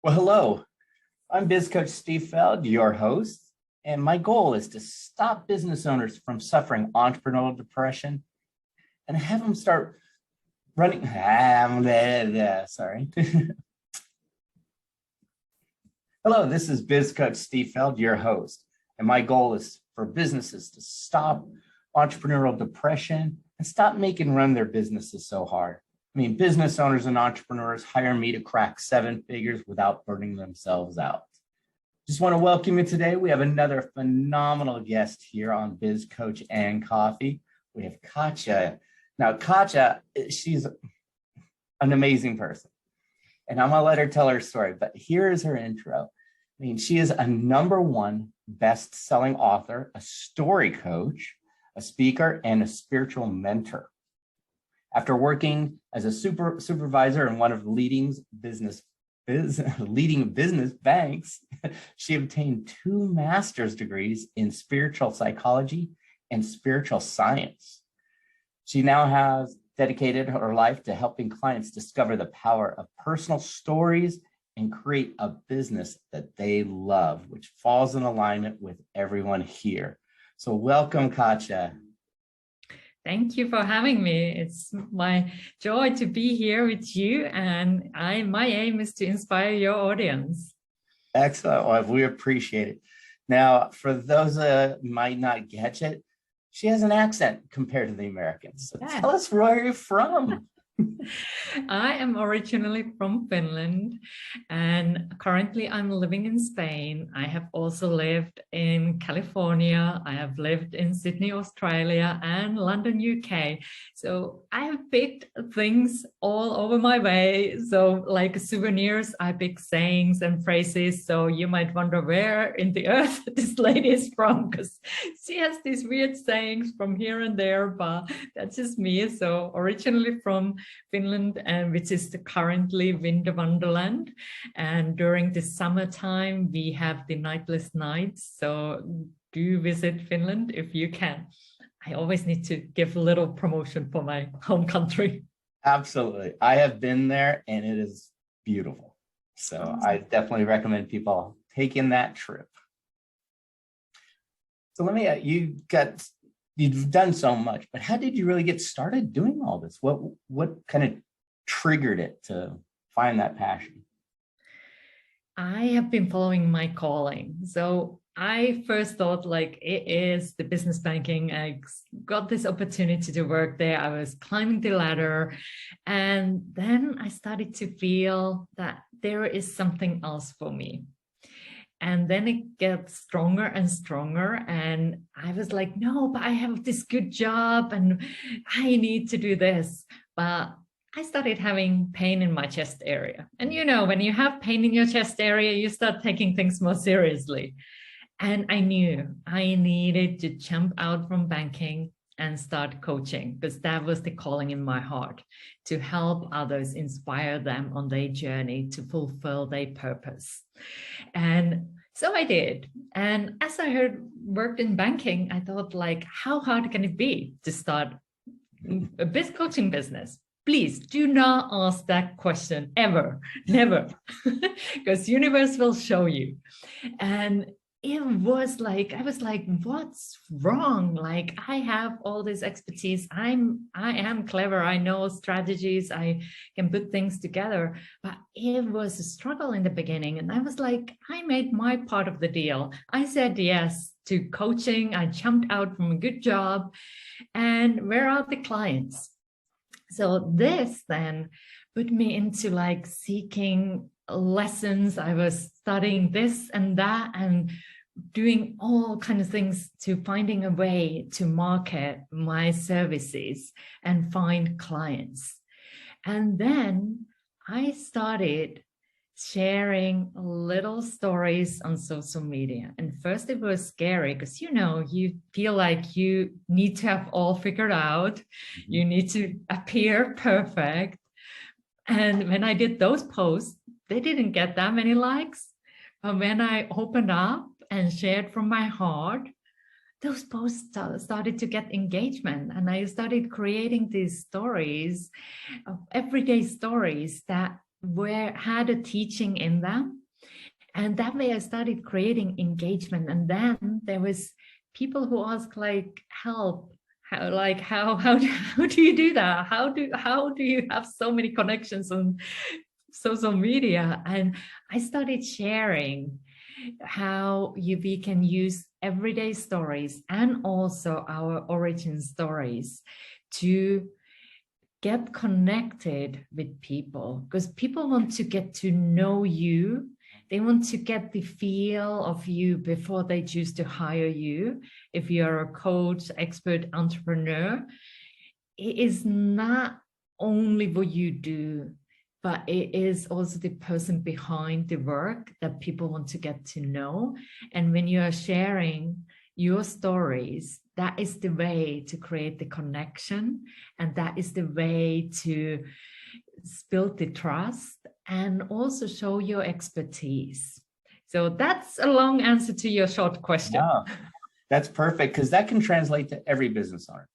Well, hello. I'm Biz Coach Steve Feld, your host, and my goal is to stop business owners from suffering entrepreneurial depression and have them start running. Sorry. Hello, this is Biz Coach Steve Feld, your host, and my goal is for businesses to stop entrepreneurial depression and stop making run their businesses so hard. I mean, business owners and entrepreneurs hire me to crack 7 figures without burning themselves out. Just want to welcome you today. We have another phenomenal guest here on Biz Coach and Coffee. We have Katja. Now, Katja, she's an amazing person, and I'm going to let her tell her story, but here is her intro. I mean, she is a #1 best-selling author, a story coach, a speaker, and a spiritual mentor. After working as a supervisor in one of the leading business banks, she obtained 2 master's degrees in spiritual psychology and spiritual science. She now has dedicated her life to helping clients discover the power of personal stories and create a business that they love, which falls in alignment with everyone here. So welcome, Katja. Thank you for having me. It's my joy to be here with you, and my aim is to inspire your audience. Excellent. Well, we appreciate it. Now, for those that might not get it, she has an accent compared to the Americans. So Tell us where you're from. I am originally from Finland, and currently I'm living in Spain. I have also lived in California. I have lived in Sydney, Australia, and London, UK. So I have picked things all over my way. So like souvenirs, I pick sayings and phrases. So you might wonder where in the earth this lady is from, because she has these weird sayings from here and there, but that's just me. So originally from Finland, and which is currently winter wonderland, and during the summertime we have the nightless nights. So do visit Finland if you can. I always need to give a little promotion for my home country. Absolutely. I have been there and it is beautiful. So I definitely recommend people taking that trip. So let me, you've done so much, but how did you really get started doing all this? What kind of triggered it to find that passion? I have been following my calling. So I first thought like it is the business banking. I got this opportunity to work there. I was climbing the ladder, and then I started to feel that there is something else for me. And then it gets stronger and stronger. And I was like, no, but I have this good job and I need to do this. But I started having pain in my chest area. And you know, when you have pain in your chest area, you start taking things more seriously. And I knew I needed to jump out from banking and start coaching, because that was the calling in my heart, to help others, inspire them on their journey to fulfill their purpose. And so I did. And as I worked in banking, I thought, like, how hard can it be to start a coaching business? Please do not ask that question ever, never, because universe will show you. And it was like, I was like, what's wrong? Like, I have all this expertise. I am clever. I know strategies. I can put things together, but it was a struggle in the beginning. And I was like, I made my part of the deal. I said yes to coaching. I jumped out from a good job. And where are the clients? So this then put me into like seeking lessons. I was studying this and that and doing all kinds of things to finding a way to market my services and find clients. And then I started sharing little stories on social media. And first it was scary because, you know, you feel like you need to have all figured out. You need to appear perfect. And when I did those posts, they didn't get that many likes. But when I opened up and shared from my heart, those posts started to get engagement. And I started creating these stories, everyday stories that had a teaching in them. And that way I started creating engagement. And then there was people who ask like, help, how do you do that? How do you have so many connections on social media? And I started sharing how we can use everyday stories and also our origin stories to get connected with people, because people want to get to know you. They want to get the feel of you before they choose to hire you. If you're a coach, expert, entrepreneur, it is not only what you do, but it is also the person behind the work that people want to get to know. And when you are sharing your stories, that is the way to create the connection. And that is the way to build the trust and also show your expertise. So that's a long answer to your short question. Wow, that's perfect, because that can translate to every business owner.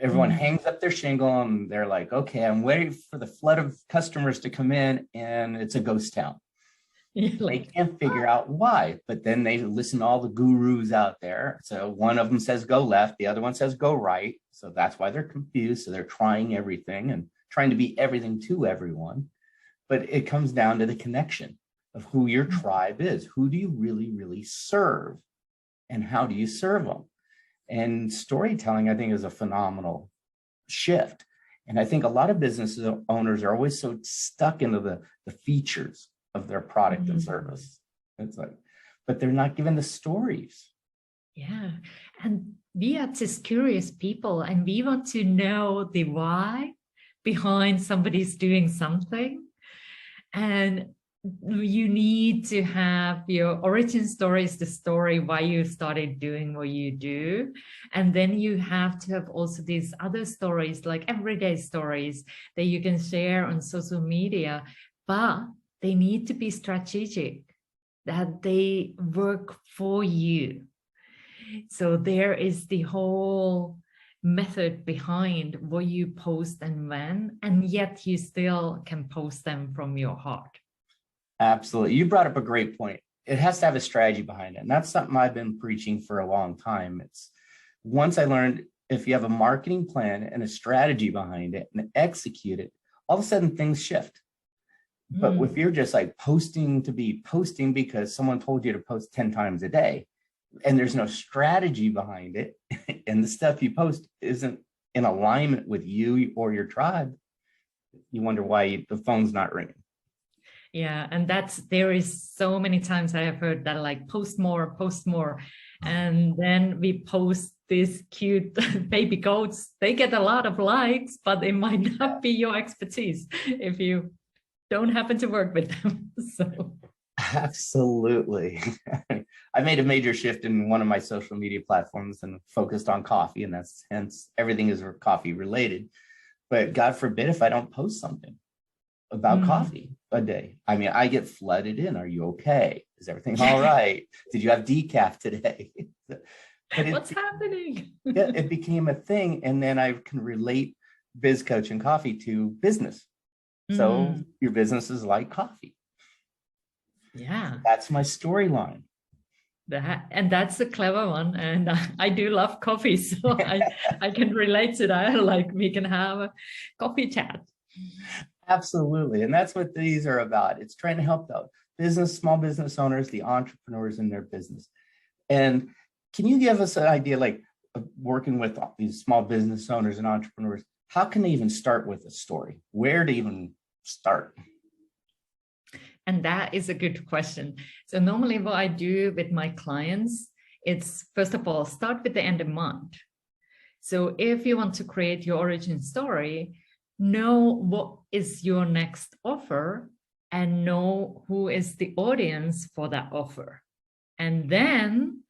Everyone hangs up their shingle and they're like, okay, I'm waiting for the flood of customers to come in and it's a ghost town. They can't figure out why, but then they listen to all the gurus out there. So one of them says go left, the other one says go right. So that's why they're confused. So they're trying everything and trying to be everything to everyone. But it comes down to the connection of who your tribe is. Who do you really, really serve? And how do you serve them? And storytelling, I think, is a phenomenal shift. And I think a lot of business owners are always so stuck into the features of their product and service. It's like, but they're not given the stories. Yeah. And we are just curious people, and we want to know the why behind somebody's doing something. And you need to have your origin story, is the story why you started doing what you do. And then you have to have also these other stories, like everyday stories that you can share on social media, but they need to be strategic, that they work for you. So there is the whole method behind what you post and when, and yet you still can post them from your heart. Absolutely. You brought up a great point. It has to have a strategy behind it. And that's something I've been preaching for a long time. It's once I learned, if you have a marketing plan and a strategy behind it and execute it, all of a sudden things shift. But if you're just like posting to be posting because someone told you to post 10 times a day, and there's no strategy behind it, and the stuff you post isn't in alignment with you or your tribe, you wonder why the phone's not ringing. Yeah, and there is so many times I have heard that, like, post more, and then we post these cute baby goats. They get a lot of likes, but it might not be your expertise if you don't happen to work with them. So absolutely. I made a major shift in one of my social media platforms and focused on coffee, and that's hence everything is coffee related. But God forbid if I don't post something about coffee a day. I mean, I get flooded in. Are you okay? Is everything all right? Did you have decaf today? What's happening? Yeah, it became a thing. And then I can relate biz coach and coffee to business. So your business is like coffee. Yeah. That's my storyline. And that's a clever one. And I do love coffee. So I can relate to that. Like, we can have a coffee chat. Absolutely. And that's what these are about. It's trying to help the small business owners, the entrepreneurs in their business. And can you give us an idea, like, of working with these small business owners and entrepreneurs? How can they even start with a story? Where to even start? And that is a good question. So normally what I do with my clients, it's first of all, start with the end of month. So if you want to create your origin story, know what is your next offer and know who is the audience for that offer. And then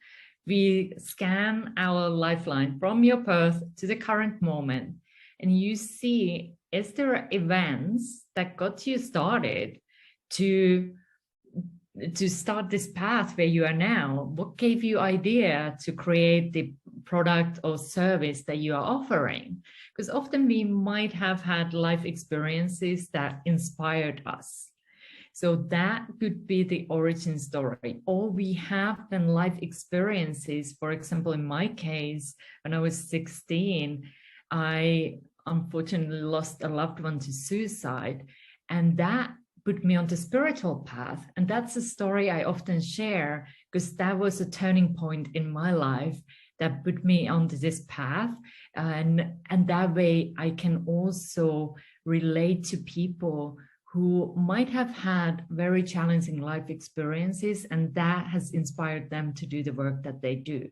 we scan our lifeline from your birth to the current moment. And you see, is there events that got you started to to start this path where you are now? What gave you idea to create the product or service that you are offering? Because often we might have had life experiences that inspired us. So that could be the origin story. Or we have then life experiences. For example, in my case, when I was 16, I unfortunately lost a loved one to suicide. And that put me on the spiritual path. And that's a story I often share because that was a turning point in my life that put me onto this path. And that way I can also relate to people who might have had very challenging life experiences, and that has inspired them to do the work that they do.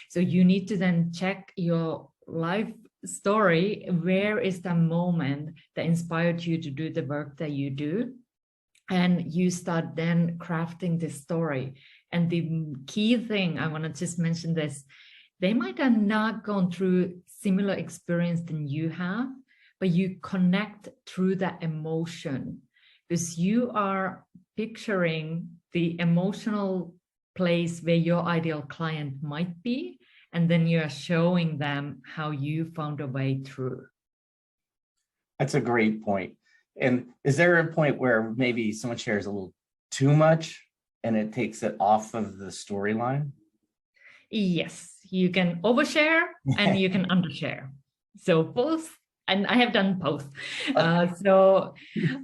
So you need to then check your life story. Where is the moment that inspired you to do the work that you do? And you start then crafting this story. And the key thing, I want to just mention this, they might have not gone through similar experience than you have, but you connect through that emotion because you are picturing the emotional place where your ideal client might be, and then you are showing them how you found a way through. That's a great point. And is there a point where maybe someone shares a little too much and it takes it off of the storyline? Yes, you can overshare and you can undershare. So both, and I have done both. So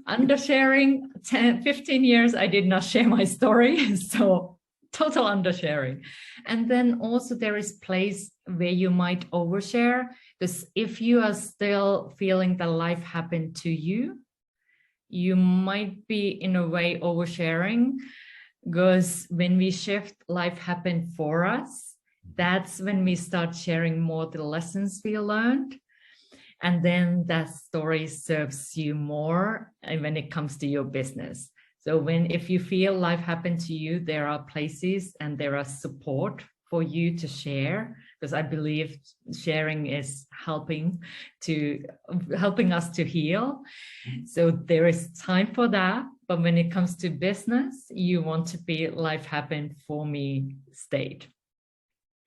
undersharing, 15 years, I did not share my story. So total undersharing. And then also there is place where you might overshare, because if you are still feeling that life happened to you, you might be in a way oversharing, because when we shift life happened for us, that's when we start sharing more the lessons we learned. And then that story serves you more when it comes to your business. So if you feel life happened to you, there are places and there are support for you to share, because I believe sharing is helping us to heal. So there is time for that. But when it comes to business, you want to be life happened for me state.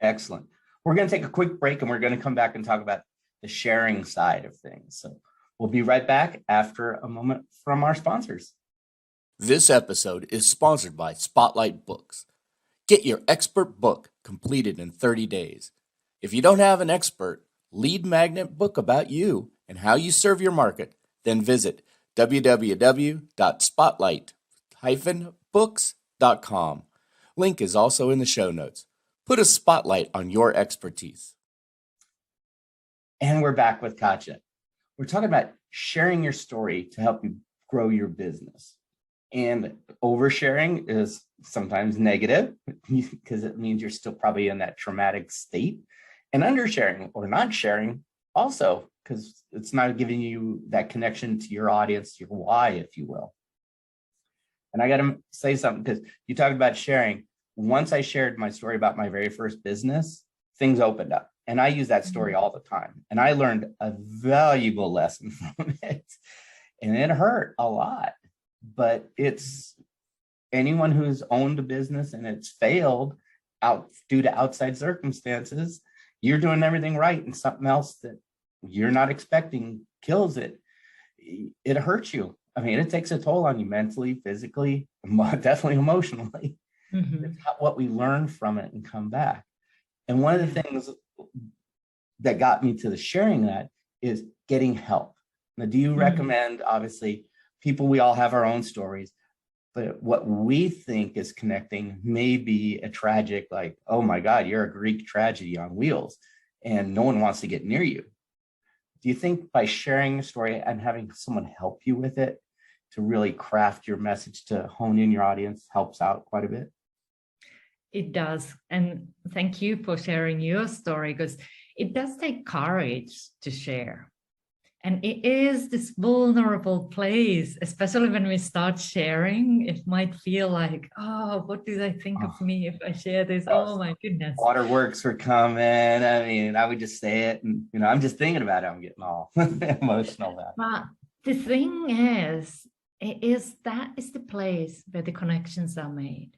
Excellent. We're going to take a quick break and we're going to come back and talk about the sharing side of things. So we'll be right back after a moment from our sponsors. This episode is sponsored by Spotlight Books. Get your expert book completed in 30 days. If you don't have an expert lead magnet book about you and how you serve your market, then visit www.spotlight-books.com. Link is also in the show notes. Put a spotlight on your expertise. And we're back with Katja. We're talking about sharing your story to help you grow your business. And oversharing is sometimes negative because it means you're still probably in that traumatic state. And undersharing or not sharing also, because it's not giving you that connection to your audience, your why, if you will. And I got to say something, because you talked about sharing. Once I shared my story about my very first business, things opened up. And I use that story all the time. And I learned a valuable lesson from it. And it hurt a lot. But it's anyone who's owned a business and it's failed out due to outside circumstances, you're doing everything right, and something else that you're not expecting kills it. It hurts you. I mean, it takes a toll on you mentally, physically, definitely emotionally. Mm-hmm. It's what we learn from it and come back. And one of the things that got me to the sharing that is getting help. Now, do you recommend, obviously, people, we all have our own stories, but what we think is connecting may be a tragic, like, oh my God, you're a Greek tragedy on wheels and no one wants to get near you. Do you think by sharing a story and having someone help you with it to really craft your message to hone in your audience helps out quite a bit? It does. And thank you for sharing your story, because it does take courage to share. And it is this vulnerable place, especially when we start sharing. It might feel like, oh, what do they think of me if I share this? Oh my goodness. Waterworks were coming. I mean, I would just say it. And, I'm just thinking about it. I'm getting all emotional about it. But the thing is, that is the place where the connections are made.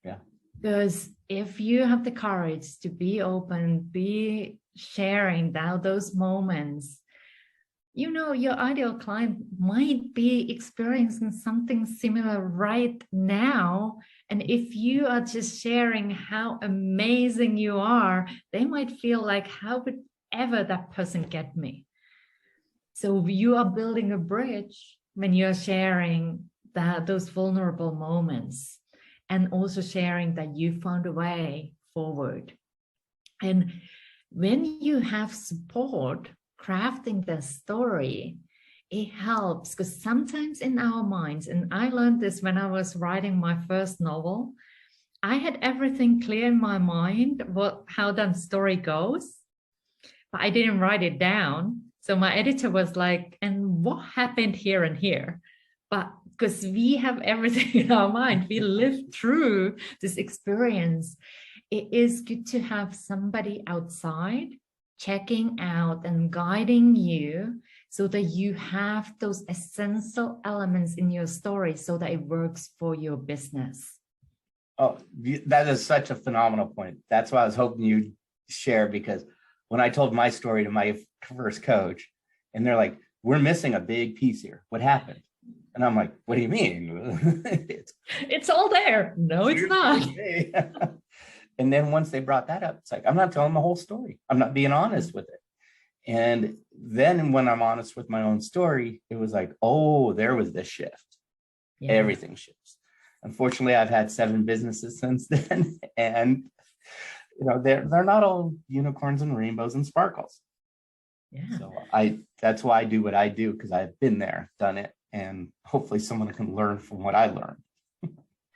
Yeah. Because if you have the courage to be open, be sharing now those moments, you know, your ideal client might be experiencing something similar right now. And if you are just sharing how amazing you are, they might feel like, how would ever that person get me? So you are building a bridge when you're sharing those vulnerable moments, and also sharing that you found a way forward. And when you have support crafting the story, it helps, because sometimes in our minds, and I learned this when I was writing my first novel, I had everything clear in my mind, how that story goes, but I didn't write it down. So my editor was like, and what happened here and here? But because we have everything in our mind, we lived through this experience, it is good to have somebody outside checking out and guiding you, so that you have those essential elements in your story so that it works for your business. Oh, that is such a phenomenal point. That's why I was hoping you'd share, because when I told my story to my first coach, and they're like, we're missing a big piece here. What happened? And I'm like, what do you mean? It's all there. No, it's not. And then once they brought that up, it's like, I'm not telling the whole story. I'm not being honest with it. And then when I'm honest with my own story, it was like, oh, there was this shift. Yeah. Everything shifts. Unfortunately, I've had 7 businesses since then. And you know, they're not all unicorns and rainbows and sparkles. Yeah. So that's why I do what I do, because I've been there, done it, and hopefully someone can learn from what I learned.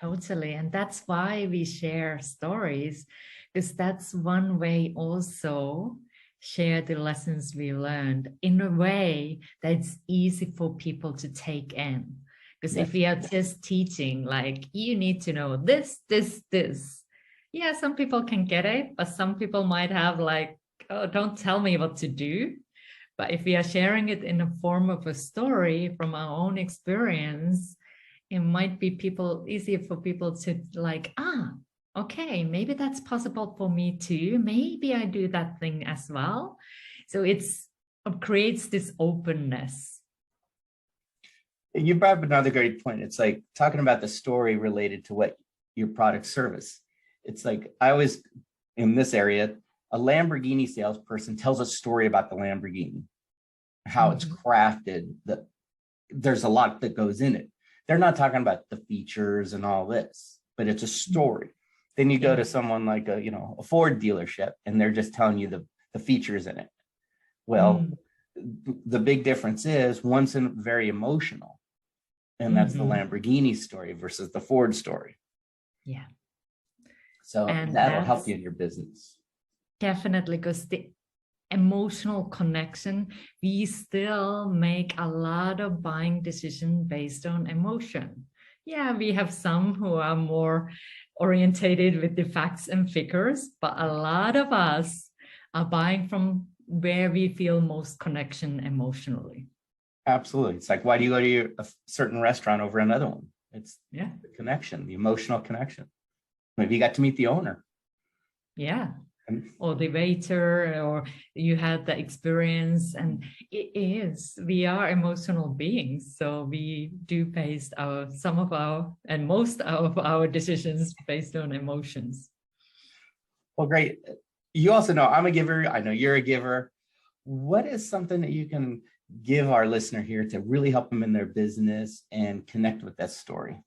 Totally. And that's why we share stories, because that's one way also share the lessons we learned in a way that's easy for people to take in. Because if we are just teaching, like, you need to know this, yeah, some people can get it, but some people might have like, oh, don't tell me what to do. But if we are sharing it in the form of a story from our own experience, it might be easier for people to like, okay, maybe that's possible for me too. Maybe I do that thing as well. So it creates this openness. You brought up another great point. It's like talking about the story related to what your product service. It's like, I always, in this area, a Lamborghini salesperson tells a story about the Lamborghini, how it's crafted, that there's a lot that goes in it. They're not talking about the features and all this, but it's a story. Then you go to someone like a Ford dealership, and they're just telling you the features in it. Well, the big difference is one's very emotional, and that's the Lamborghini story versus the Ford story. Yeah. So that'll help you in your business. Definitely, because the emotional connection, we still make a lot of buying decisions based on emotion. Yeah, we have some who are more orientated with the facts and figures, but a lot of us are buying from where we feel most connection emotionally. Absolutely. It's like, why do you go to a certain restaurant over another one? It's the connection, the emotional connection. Maybe you got to meet the owner. Yeah. Or the waiter, or you had the experience. And we are emotional beings. So we do base most of our decisions based on emotions. Well, great. You also know I'm a giver. I know you're a giver. What is something that you can give our listener here to really help them in their business and connect with that story?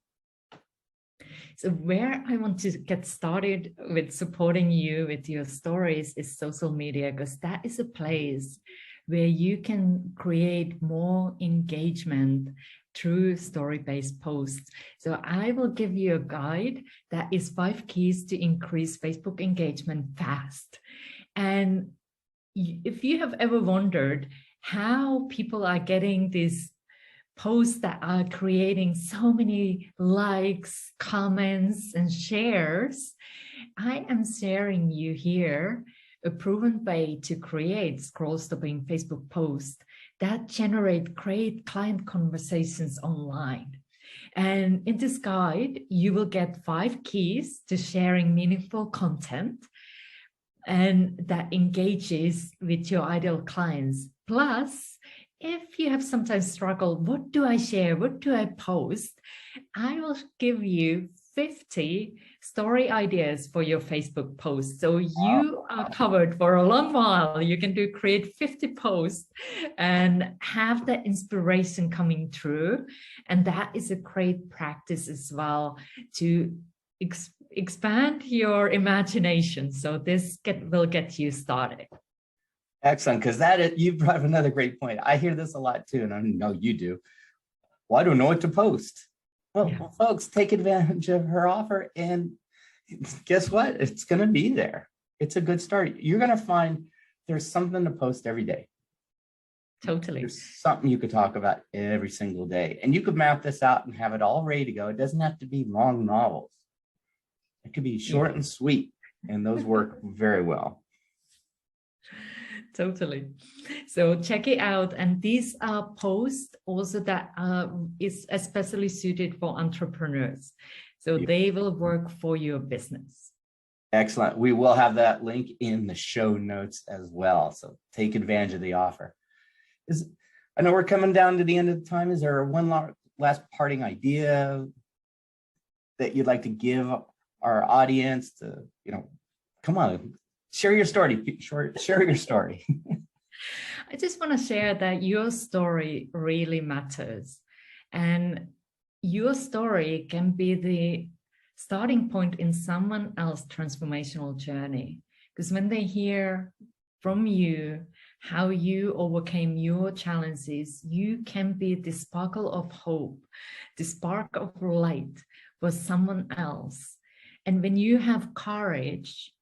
So where I want to get started with supporting you with your stories is social media, because that is a place where you can create more engagement through story-based posts. So I will give you a guide that is 5 keys to increase Facebook engagement fast. And if you have ever wondered how people are getting these posts that are creating so many likes, comments, and shares, I am sharing you here a proven way to create scroll-stopping Facebook posts that generate great client conversations online. And in this guide, you will get 5 keys to sharing meaningful content and that engages with your ideal clients. Plus, if you have sometimes struggled, what do I share? What do I post? I will give you 50 story ideas for your Facebook posts. So you are covered for a long while. You can create 50 posts and have that inspiration coming through. And that is a great practice as well to expand your imagination. So this will get you started. Excellent, because you brought up another great point. I hear this a lot too, and I know you do. Well, I don't know what to post. Well, folks, take advantage of her offer, and guess what? It's going to be there. It's a good start. You're going to find there's something to post every day. Totally. There's something you could talk about every single day, and you could map this out and have it all ready to go. It doesn't have to be long novels. It could be short and sweet, and those work very well. Totally. So check it out. And these are posts also that is especially suited for entrepreneurs. So they will work for your business. Excellent. We will have that link in the show notes as well. So take advantage of the offer. I know we're coming down to the end of the time. Is there one last parting idea that you'd like to give our audience to, come on, share your story. Share your story. I just want to share that your story really matters. And your story can be the starting point in someone else's transformational journey. Because when they hear from you how you overcame your challenges, you can be the sparkle of hope, the spark of light for someone else. And when you have courage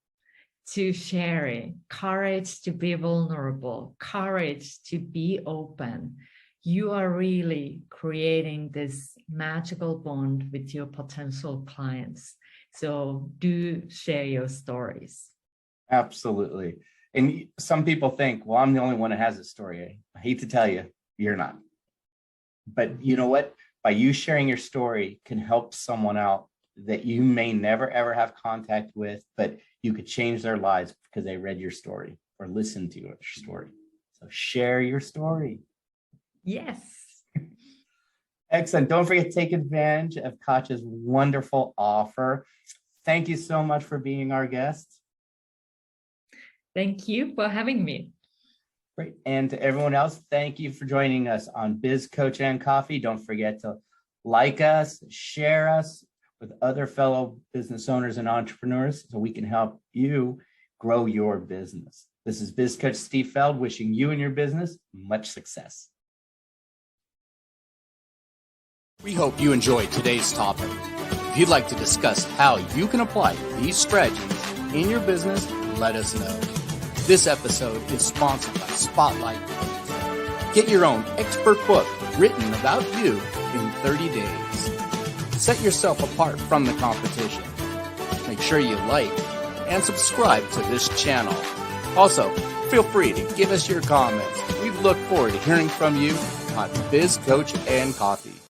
to share it, courage to be vulnerable, courage to be open, you are really creating this magical bond with your potential clients. So do share your stories. Absolutely. And some people think, well, I'm the only one that has a story. I hate to tell you, you're not. But you know what? By you sharing your story can help someone out that you may never, ever have contact with, but you could change their lives because they read your story or listened to your story. So share your story. Yes. Excellent. Don't forget to take advantage of Katja's wonderful offer. Thank you so much for being our guest. Thank you for having me. Great. And to everyone else, thank you for joining us on Biz Coach and Coffee. Don't forget to like us, share us with other fellow business owners and entrepreneurs so we can help you grow your business. This is Biz Coach Steve Feld wishing you and your business much success. We hope you enjoyed today's topic. If you'd like to discuss how you can apply these strategies in your business, let us know. This episode is sponsored by Spotlight Books. Get your own expert book written about you in 30 days. Set yourself apart from the competition. Make sure you like and subscribe to this channel. Also, feel free to give us your comments. We look forward to hearing from you on Biz Coach and Coffee.